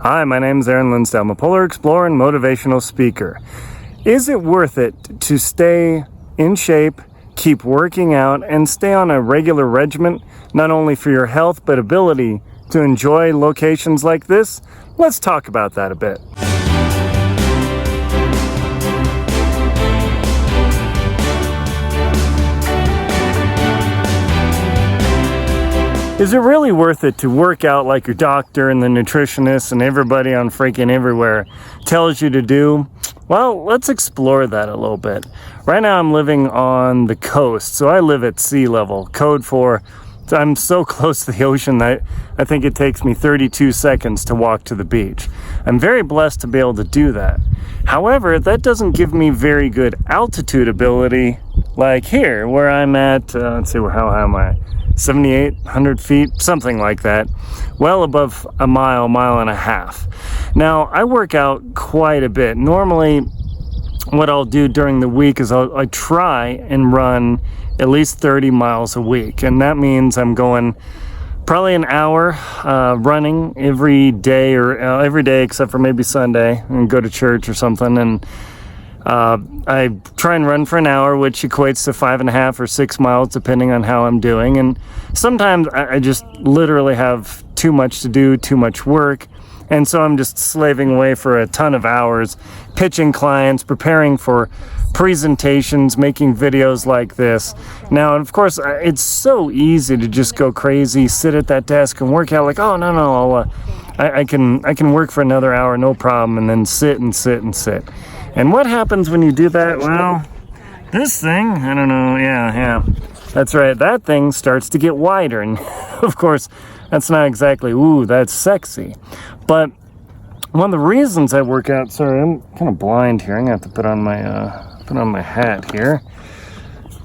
Hi, my name is Linsdau. I'm a polar explorer and motivational speaker. Is it worth it to stay in shape, keep working out, and stay on a regular regimen, not only for your health, but ability to enjoy locations like this? Let's talk about that a bit. Is it really worth it to work out like your doctor and the nutritionist and everybody on freaking everywhere tells you to do? Well, let's explore that a little bit. Right now I'm living on the coast, so I live at sea level. Code for, I'm so close to the ocean that I think it takes me 32 seconds to walk to the beach. I'm very blessed to be able to do that. However, that doesn't give me very good altitude ability like here, where I'm at, let's see, how high am I? 7,800 feet, something like that, well above a mile and a half. Now, I work out quite a bit. Normally, what I'll do during the week is I try and run at least 30 miles a week, and that means I'm going probably an hour running every day, or every day except for maybe Sunday, and go to church or something, and I try and run for an hour, which equates to 5.5 or 6 miles, depending on how I'm doing. And sometimes I just literally have too much to do, too much work. And so I'm just slaving away for a ton of hours, pitching clients, preparing for presentations, making videos like this. Now, of course, it's so easy to just go crazy, sit at that desk and work out like, oh, no, I can work for another hour, no problem, and then sit and sit and sit. And what happens when you do that? Well, this thing, I don't know, yeah, that's right, that thing starts to get wider, and of course, that's not exactly, ooh, that's sexy. But one of the reasons I work out, sorry, I'm kind of blind here, I'm gonna have to put on my hat here,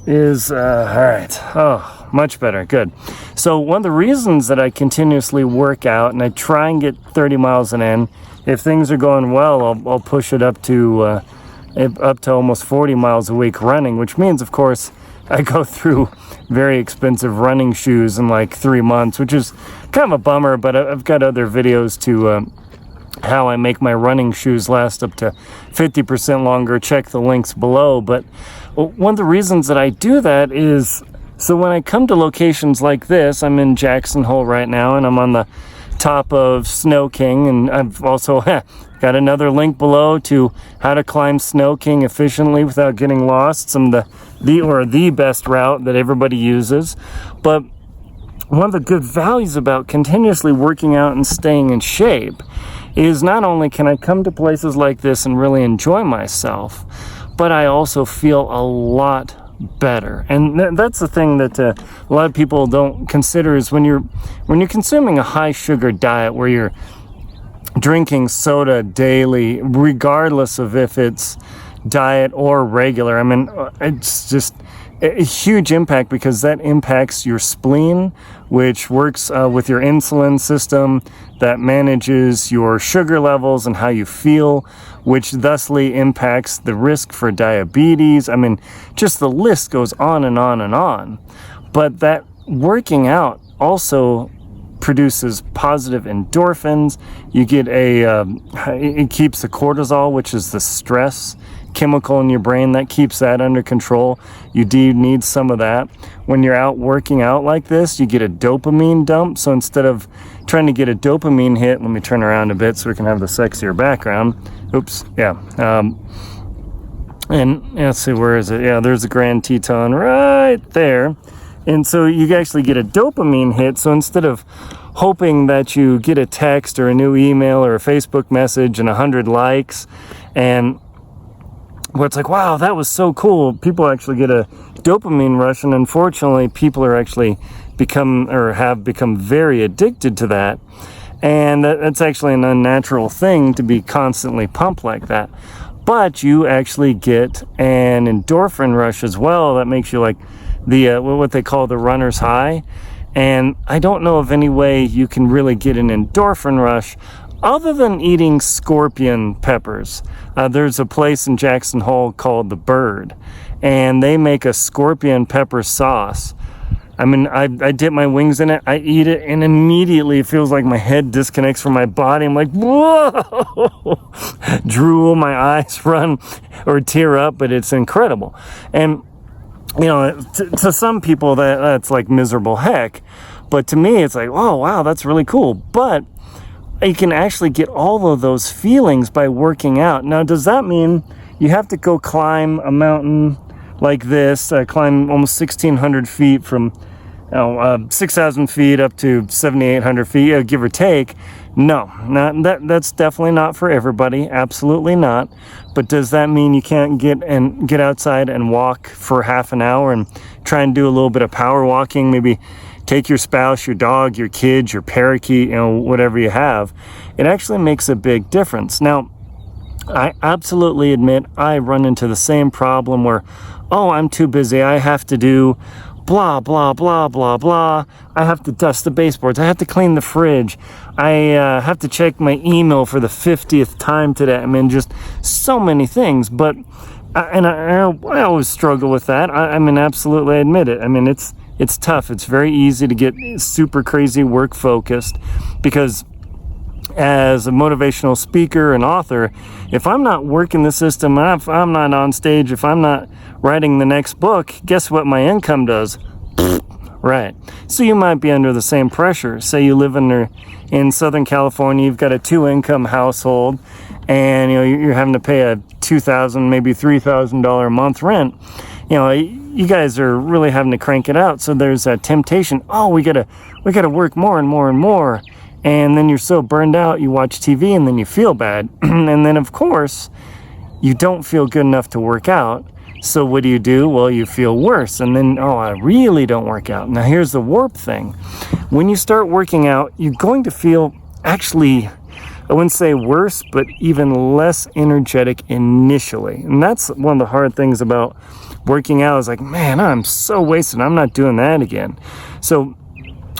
is, all right, oh, much better, good. So one of the reasons that I continuously work out, and I try and get 30 miles an hour, if things are going well, I'll push it up to almost 40 miles a week running, which means, of course, I go through very expensive running shoes in like 3 months, which is kind of a bummer, but I've got other videos to how I make my running shoes last up to 50% longer. Check the links below. But one of the reasons that I do that is, so when I come to locations like this, I'm in Jackson Hole right now, and I'm on the top of Snow King, and I've also got another link below to how to climb Snow King efficiently without getting lost, the best route that everybody uses. But one of the good values about continuously working out and staying in shape is not only can I come to places like this and really enjoy myself, but I also feel a lot better. And that's the thing that a lot of people don't consider, is when you're consuming a high sugar diet where you're drinking soda daily, regardless of if it's diet or regular. I mean, it's just a huge impact, because that impacts your spleen, which works with your insulin system, that manages your sugar levels and how you feel, which thusly impacts the risk for diabetes. I mean, just the list goes on and on and on. But that working out also produces positive endorphins. You get it keeps the cortisol, which is the stress chemical in your brain, that keeps that under control. You do need some of that. When you're out working out like this, you get a dopamine dump. So instead of trying to get a dopamine hit, let me turn around a bit so we can have the sexier background. Oops, yeah. And let's see, where is it? Yeah, there's the Grand Teton right there. And so you actually get a dopamine hit. So instead of hoping that you get a text or a new email or a Facebook message and 100 likes, and where it's like, wow, that was so cool, people actually get a dopamine rush, and unfortunately people are actually have become very addicted to that. And that's actually an unnatural thing to be constantly pumped like that. But you actually get an endorphin rush as well that makes you like what they call the runner's high. And I don't know of any way you can really get an endorphin rush other than eating scorpion peppers. There's a place in Jackson Hole called The Bird, and they make a scorpion pepper sauce I mean, I dip my wings in it, I eat it, and immediately it feels like my head disconnects from my body. I'm like, whoa! Drool, my eyes run or tear up, but it's incredible. And, you know, to some people that's like miserable heck. But to me, it's like, oh, wow, that's really cool. But you can actually get all of those feelings by working out. Now, does that mean you have to go climb a mountain like this, climb almost 1,600 feet from 6,000 feet up to 7,800 feet, give or take? No, that's definitely not for everybody. Absolutely not. But does that mean you can't get outside and walk for half an hour and try and do a little bit of power walking? Maybe take your spouse, your dog, your kids, your parakeet, whatever you have. It actually makes a big difference. Now, I absolutely admit I run into the same problem where, oh, I'm too busy. I have to do blah, blah, blah, blah, blah. I have to dust the baseboards. I have to clean the fridge. I have to check my email for the 50th time today. I mean, just so many things. But, I always struggle with that. I mean, absolutely, I admit it. I mean, it's tough. It's very easy to get super crazy work focused because as a motivational speaker and author, if I'm not working the system, if I'm not on stage, if I'm not writing the next book, guess what my income does? Right. So you might be under the same pressure. Say you live in Southern California, you've got a 2-income household, and you're having to pay a $2,000, maybe $3,000 a month rent. You guys are really having to crank it out. So there's a temptation. Oh, we gotta work more and more and more. And then you're so burned out, you watch TV and then you feel bad. And then, of course, you don't feel good enough to work out. So what do? Well, you feel worse. And then, oh, I really don't work out. Now, here's the warp thing. When you start working out, you're going to feel actually, I wouldn't say worse, but even less energetic initially. And that's one of the hard things about working out is like, man, I'm so wasted. I'm not doing that again. So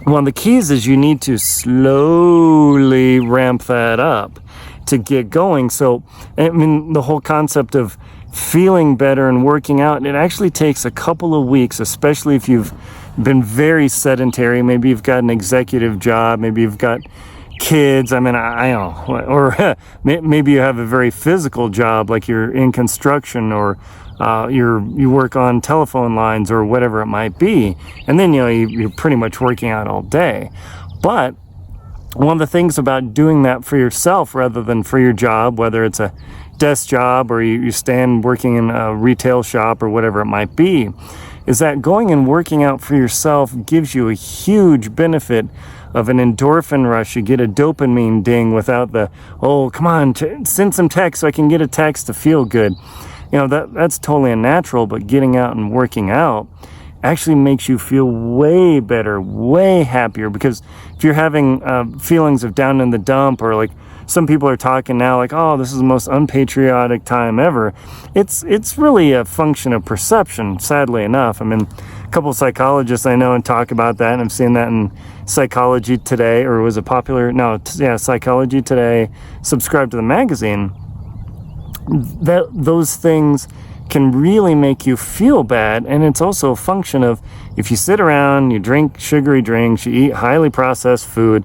one of the keys is you need to slowly ramp that up to get going. So, I mean, the whole concept of feeling better and working out, it actually takes a couple of weeks, especially if you've been very sedentary. Maybe you've got an executive job. Maybe you've got kids. I mean, I don't know. Or maybe you have a very physical job, like you're in construction or you work on telephone lines or whatever it might be, and then you're pretty much working out all day. But one of the things about doing that for yourself rather than for your job, whether it's a desk job or you stand working in a retail shop or whatever it might be, is that going and working out for yourself gives you a huge benefit of an endorphin rush. You get a dopamine ding without the, oh, come on, send some text so I can get a text to feel good. That's totally unnatural, but getting out and working out actually makes you feel way better, way happier. Because if you're having feelings of down in the dump, or like some people are talking now like, oh, this is the most unpatriotic time ever, it's really a function of perception, sadly enough. I mean, a couple of psychologists I know and talk about that, and I've seen that in Psychology Today, or was it popular? No, Psychology Today, subscribe to the magazine. Those things can really make you feel bad, and it's also a function of if you sit around, you drink sugary drinks, you eat highly processed food,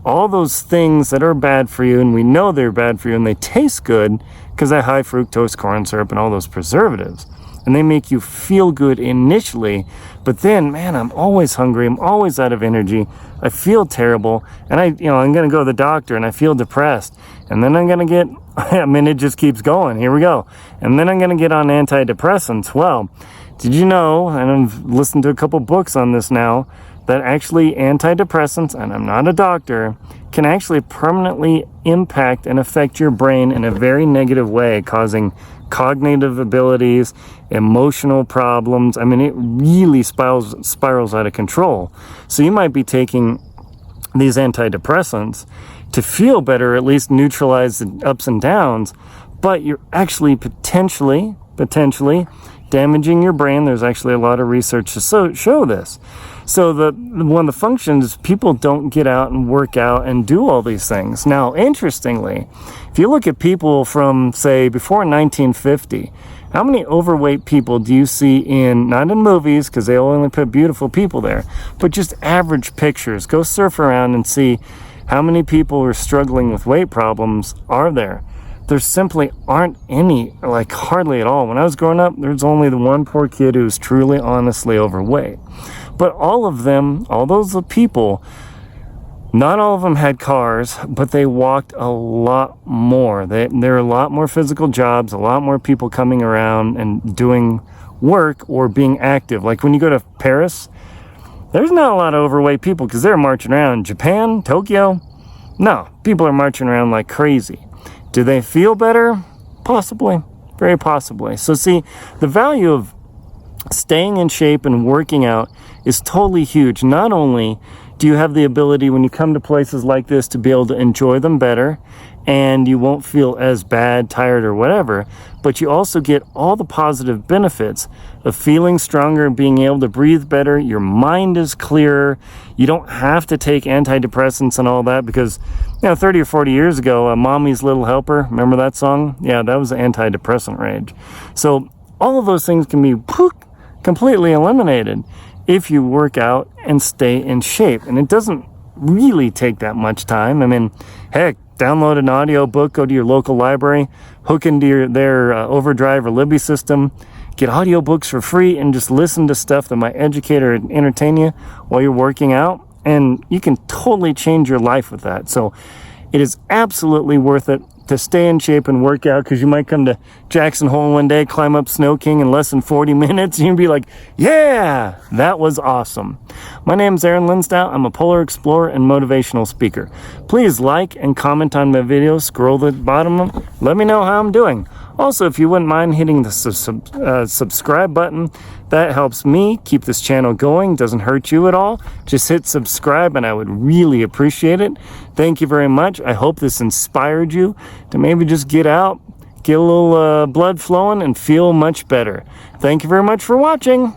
all those things that are bad for you, and we know they're bad for you, and they taste good because that high fructose corn syrup and all those preservatives, and they make you feel good initially, but then, man, I'm always hungry, I'm always out of energy, I feel terrible, and I'm going to go to the doctor, and I feel depressed, and then I'm going to get, it just keeps going, here we go, and then I'm going to get on antidepressants. Well, did you know, and I've listened to a couple books on this now, that actually antidepressants, and I'm not a doctor, can actually permanently impact and affect your brain in a very negative way, causing cognitive abilities, emotional problems. I mean, it really spirals out of control. So you might be taking these antidepressants to feel better, at least neutralize the ups and downs, but you're actually potentially damaging your brain. There's actually a lot of research to show this. So one of the functions, people don't get out and work out and do all these things. Now, interestingly, if you look at people from, say, before 1950, How many overweight people do you see not in movies, because they only put beautiful people there, but just average pictures? Go surf around and see how many people who are struggling with weight problems are there. There simply aren't any, like hardly at all. When I was growing up, there's only the one poor kid who's truly, honestly overweight. But all of them, all those people, not all of them had cars, but they walked a lot more. There are a lot more physical jobs, a lot more people coming around and doing work or being active. Like when you go to Paris, there's not a lot of overweight people because they're marching around. Japan, Tokyo, no, people are marching around like crazy. Do they feel better? Possibly, very possibly. So see, the value of staying in shape and working out is totally huge. Not only do you have the ability when you come to places like this to be able to enjoy them better and you won't feel as bad, tired, or whatever, but you also get all the positive benefits of feeling stronger, being able to breathe better, your mind is clearer, you don't have to take antidepressants and all that because, 30 or 40 years ago, Mommy's Little Helper, remember that song? Yeah, that was antidepressant rage. So all of those things can be completely eliminated if you work out and stay in shape. And it doesn't really take that much time. I mean, heck, download an audio book, go to your local library, hook into their Overdrive or Libby system, get audiobooks for free, and just listen to stuff that might educate or entertain you while you're working out. And you can totally change your life with that. So it is absolutely worth it to stay in shape and work out, because you might come to Jackson Hole one day, climb up Snow King in less than 40 minutes, and you'll be like, yeah, that was awesome. My name is Aaron Linsdau. I'm a polar explorer and motivational speaker. Please like and comment on my videos. Scroll to the bottom. Let me know how I'm doing. Also, if you wouldn't mind hitting the subscribe button, that helps me keep this channel going. Doesn't hurt you at all. Just hit subscribe and I would really appreciate it. Thank you very much. I hope this inspired you to maybe just get out, get a little blood flowing, and feel much better. Thank you very much for watching.